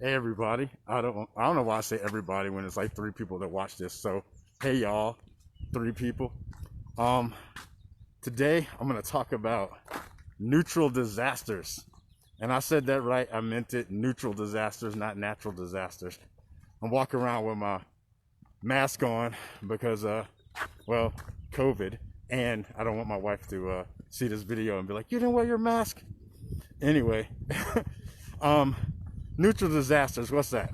Hey everybody. I don't know why I say everybody when it's like three people that watch this. So hey y'all, three people. Um Today I'm gonna talk about neutral disasters. And I said that right, I meant it, neutral disasters, not natural disasters. I'm walking around with my mask on because well, COVID, and I don't want my wife to see this video and be like, you didn't wear your mask. Anyway, um neutral disasters, what's that?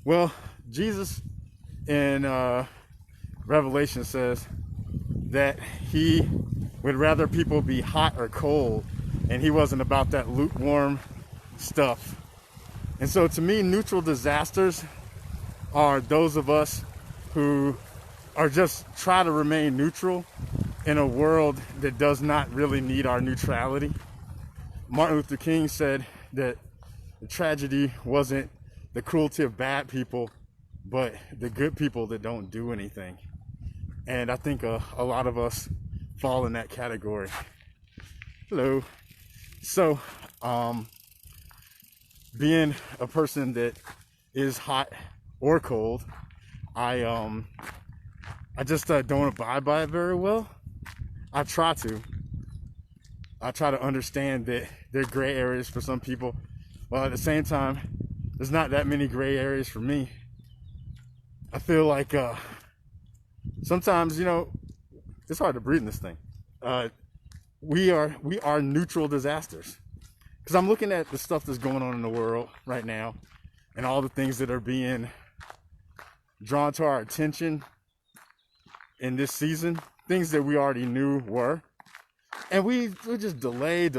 Well, Jesus in Revelation says that he would rather people be hot or cold, and he wasn't about that lukewarm stuff. And so to me, neutral disasters are those of us who are just try to remain neutral in a world that does not really need our neutrality. Martin Luther King said that the tragedy wasn't the cruelty of bad people, but the good people that don't do anything. And I think a lot of us fall in that category. Hello. So, being a person that is hot or cold, I just don't abide by it very well. I try to understand that there are gray areas for some people, while at the same time, there's not that many gray areas for me. I feel like sometimes, it's hard to breathe in this thing. We are neutral disasters. Because I'm looking at the stuff that's going on in the world right now, and all the things that are being drawn to our attention in this season, things that we already knew were. And we just delay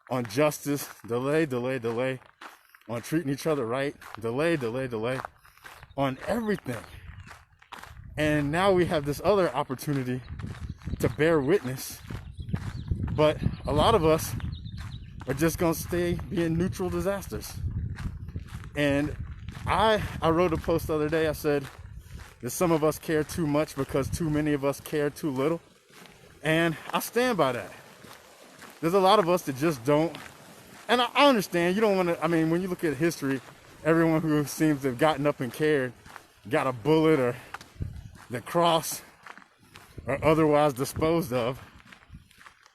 on justice, delay on treating each other right, delay on everything. And now we have this other opportunity to bear witness, but a lot of us are just gonna stay being neutral disasters. And I wrote a post the other day. I said that some of us care too much because too many of us care too little, and I stand by that. There's a lot of us that just don't. And I understand you don't want to. I mean, when you look at history, everyone who seems to have gotten up and cared got a bullet or the cross or otherwise disposed of.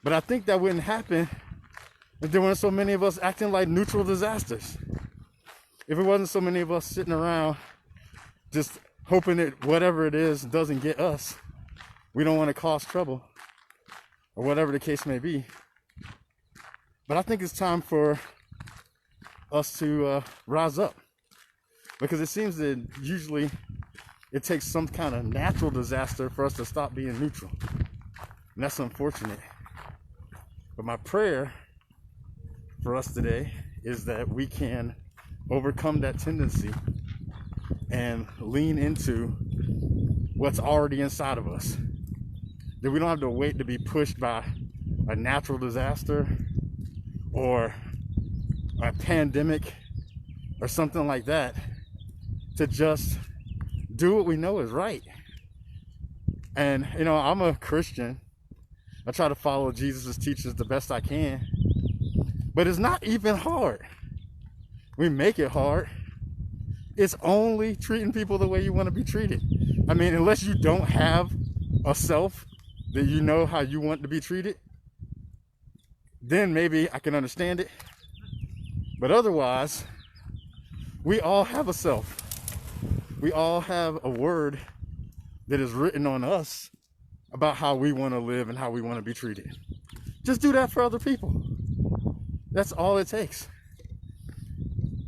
But I think that wouldn't happen if there weren't so many of us acting like neutral disasters. If it wasn't so many of us sitting around just hoping that whatever it is doesn't get us, we don't want to cause trouble or whatever the case may be. But I think it's time for us to rise up, because it seems that usually it takes some kind of natural disaster for us to stop being neutral. And that's unfortunate. But my prayer for us today is that we can overcome that tendency and lean into what's already inside of us. That we don't have to wait to be pushed by a natural disaster or a pandemic or something like that to just do what we know is right. And I'm a Christian. I try to follow Jesus' teachings the best I can, but it's not even hard. We make it hard. It's only treating people the way you want to be treated. I mean, unless you don't have a self that you know how you want to be treated, then maybe I can understand it. But otherwise, we all have a self. We all have a word that is written on us about how we want to live and how we want to be treated. Just do that for other people. That's all it takes.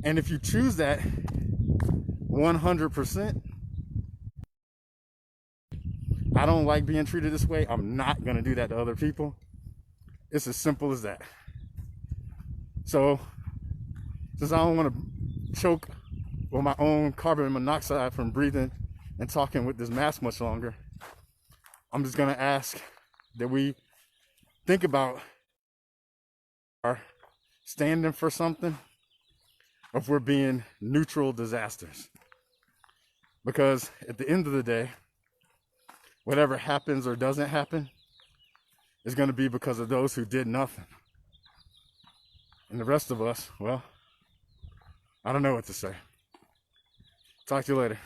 And if you choose that 100%, I don't like being treated this way, I'm not going to do that to other people. It's as simple as that. So, since I don't want to choke on my own carbon monoxide from breathing and talking with this mask much longer, I'm just going to ask that we think about our standing for something, or if we're being neutral disasters. Because at the end of the day, whatever happens or doesn't happen is going to be because of those who did nothing. And the rest of us, well, I don't know what to say. Talk to you later.